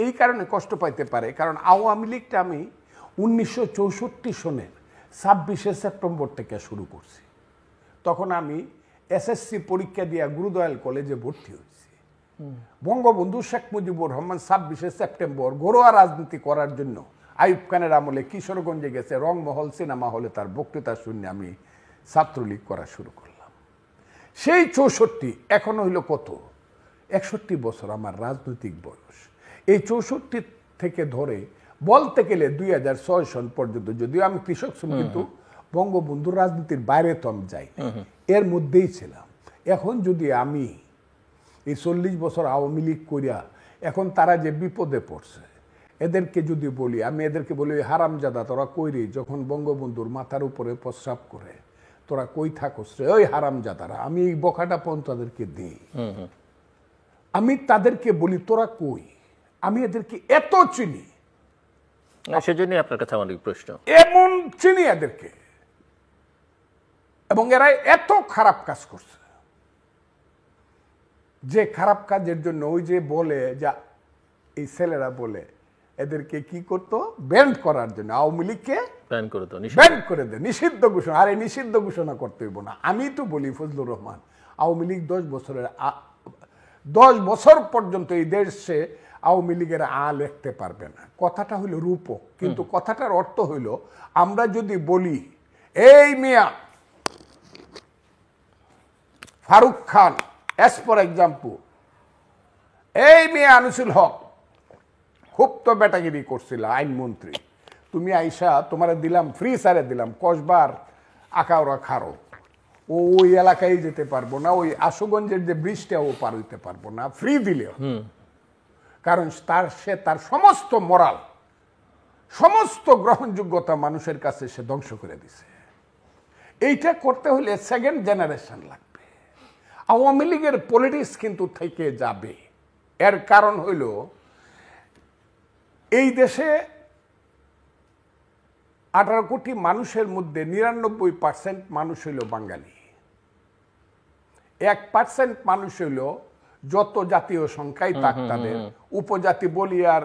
এই কারণে কষ্ট পাইতে পারে, কারণ আওয়ামী লীগটা আমি 1964 সনের 26শে সেপ্টেম্বর থেকে শুরু করছি। তখন আমি এসএসসি পরীক্ষা দিয়া গুরুদয়াল কলেজে ভর্তি হয়েছি। বঙ্গবন্ধু শেখ মুজিবুর রহমান 26শে সেপ্টেম্বর ঘরোয়া রাজনীতি করার জন্য আইয়ুব খানের আমলে কিশোরগঞ্জে গেছে, রংমহল সিনেমা হলে তার বক্তৃতা শুনে আমি ছাত্রলীগ করা শুরু করলাম। সেই 64 এখন হইল কত, 61 বছর আমার রাজনৈতিক বয়স। এই 64 থেকে ধরে বলতে গেলে 2006 সন পর্যন্ত, যদিও আমি কৃষক শ্রমিক, কিন্তু বঙ্গবন্ধুর রাজনীতির বাইরে তো আমি যাই, এর মধ্যেই ছিলাম। এখন যদি আমি এই 40 বছর আওয়ামী লীগ করিয়া এখন তারা যে বিপদে পড়ছে, এদেরকে যদি বলি, আমি এদেরকে বলি হারামজাদা তোরা কই রে, যখন বঙ্গবন্ধুর মাথার উপরে প্রস্রাব করে তোরা কই থাকস রে ওই হারামজাদারা, আমি এই বকাটা পর্যন্ত তাদেরকে দিই। আমি তাদেরকে বলি তোরা কই, আমি এদেরকে এত চিনি, সেজন্য আপনার কাছে অনেক প্রশ্ন, এমন চিনি এদেরকে, এবং এরা এত খারাপ কাজ করছে যে খারাপ কাজের জন্য ওই যে বলে যা এই ছেলেরা বলে এদেরকে কি করতো, ব্যান্ড করার জন্য আওয়ামী লীগকে ব্যান্ড করে দেয়, নিষিদ্ধ ঘোষণা। আরে নিষিদ্ধ ঘোষণা করতে হইব না, আমি তো বলি ফজলুর রহমান আওয়ামী লীগ 10 বছর পর্যন্ত এই দেশে আওয়ামী লীগের লিখতে পারবে না। কথাটা হইল রূপক, কিন্তু কথাটার অর্থ হইল আমরা যদি বলি এই মিয়া Faruk Khan as for example, এই মিয়া আনিসুল হক খুব তো বেটাগিরি করছিল আইনমন্ত্রী, তুমি আইসা তোমার দিলাম ফ্রি সারে দিলাম কসবার আঁকাওরা খারো, ও ওই এলাকায় যেতে পারবো না, ওই আশুগঞ্জের যে ব্রিজটা ও পার হইতে পারবো না ফ্রি দিলেও, কারণ সে তার সমস্ত মোরাল সমস্ত গ্রহণযোগ্যতা মানুষের কাছে সে ধ্বংস করে দিছে। এইটা করতে হলে সেকেন্ড জেনারেশন লাগবে। আওয়ামী লীগের পলিটিক্স কিন্তু থেকে যাবে। এর কারণ হইল এই দেশে 18 কোটি মানুষের মধ্যে 99% মানুষ হইল বাঙালি, 1% মানুষ হইল যত জাতীয় সংখ্যাই থাক তাদের উপজাতি বলি আর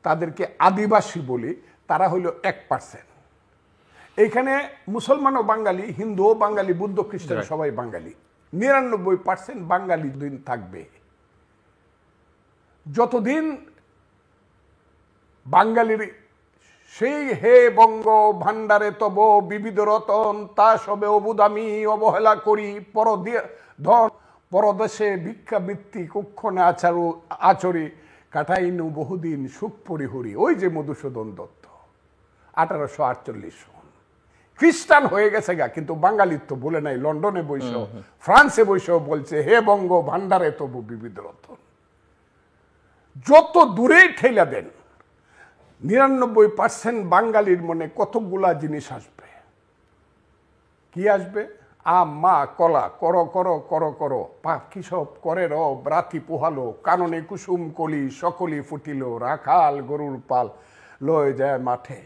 তাদেরকে আদিবাসী বলি, তারা হইল 1%। এইখানে মুসলমানও বাঙালি, হিন্দুও বাঙালি, বুদ্ধ খ্রিস্টান সবাই বাঙালি। 99% বাঙালি দিন থাকবে। যতদিন বাঙালির সেই হে বঙ্গ ভান্ডারে তব বিবিধ রতন তা সবে অবুদামি অবহেলা করি পরদেশে ভিক্ষাবৃত্তি কুক্ষণে আচরি কাটাইনু বহুদিন সুখ পরিহরি। ওই যে মধুসূদন দত্ত 1848 সন খ্রিস্টান হয়ে গেছে গা, কিন্তু বাঙালির তো বলে নাই। লন্ডনে বৈশাখ ফ্রান্সে বৈশাখ বলছে হে বঙ্গ ভান্ডারে তবু বিবিধ রতন। যত দূরেই ঠেলা দেন 99% বাঙালির মনে কতগুলা জিনিস আসবে। কি আসবে? আম মা কলা কর কর কর কর পাখি সব করে রব রাতি পোহালো কাননে কুসুম কলি সকলি ফুটিল রাখাল গরুর পাল লয়ে যায় মাঠে।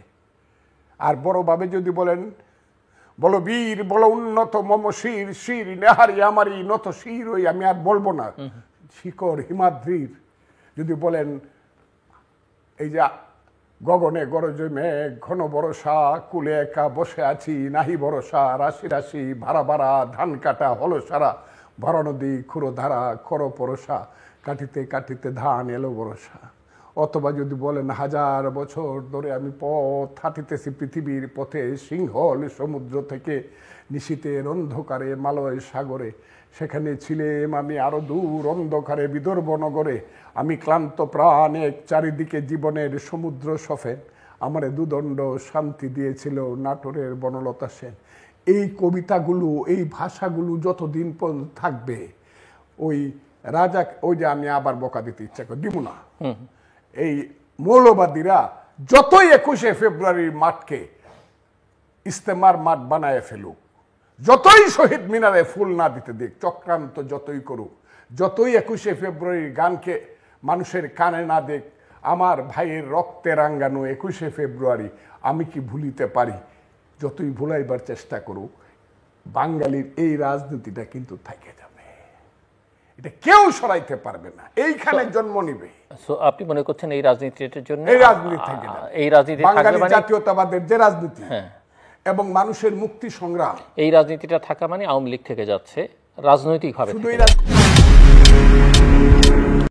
আর বড়ভাবে যদি বলেন বলো বীর বলো উন্নত মম শির শির নেহারি আমারি নত শির, ওই আমি আর বলবো না, শিকর হিমাদ্রির যদি বলেন এই যে গগনে গরজে মেঘ ঘন বরষা কুলে একা বসে আছি নাহি ভরসা রাশি রাশি ভাড়া ভাড়া ধান কাটা হলো সারা ভরা নদী খুঁড়ো ধারা খর পরশা কাটিতে কাটিতে ধান এলো বরসা। অথবা যদি বলেন হাজার বছর ধরে আমি পথ হাঁটিতেছি পৃথিবীর পথে সিংহল সমুদ্র থেকে নিশীতের অন্ধকারে মালয় সাগরে সেখানে ছিলেম আমি আরো দূর অন্ধকারে বিদর্ভ নগরে আমি ক্লান্ত প্রাণ এক চারিদিকে জীবনের সমুদ্র সফেন আমারে দুদণ্ড শান্তি দিয়েছিল নাটোরের বনলতা সেন। এই কবিতাগুলো এই ভাষাগুলো যতদিন পর্যন্ত থাকবে ওই রাজা ওই যে আমি আবার বকা দিতে ইচ্ছা করি দিব না, এই মৌলবাদীরা যতই 21শে ফেব্রুয়ারির মাঠকে ইস্তেমার মাঠ বানায় ফেলুক, যতই শহীদ মিনারে ফুল না দিতে দেখ, চক্রান্ত যতই করুক, যতই 21শে ফেব্রুয়ারির গানকে মানুষের কানে না দেখ, আমার ভাইয়ের রক্তে রাঙ্গানো 21শে ফেব্রুয়ারি আমি কি ভুলিতে পারি, যতই ভুলাইবার চেষ্টা করুক, বাঙালির এই রাজনীতিটা কিন্তু থেকে যাবে। এটা কেউ সরাইতে পারবে না, এইখানে জন্ম নিবে। সো আপনি মনে করছেন এই রাজনীতির জন্য এই রাজনীতি থেকে যাবে। এই রাজনীতি থাকবে বাঙালি মানে জাতীয়তাবাদের যে রাজনীতি এবং মানুষের মুক্তি সংগ্রাম, এই রাজনীতিটা থাকা মানে আওয়ামী লীগ থেকে যাচ্ছে রাজনৈতিকভাবে শুধু থেকে এই রাজনীতি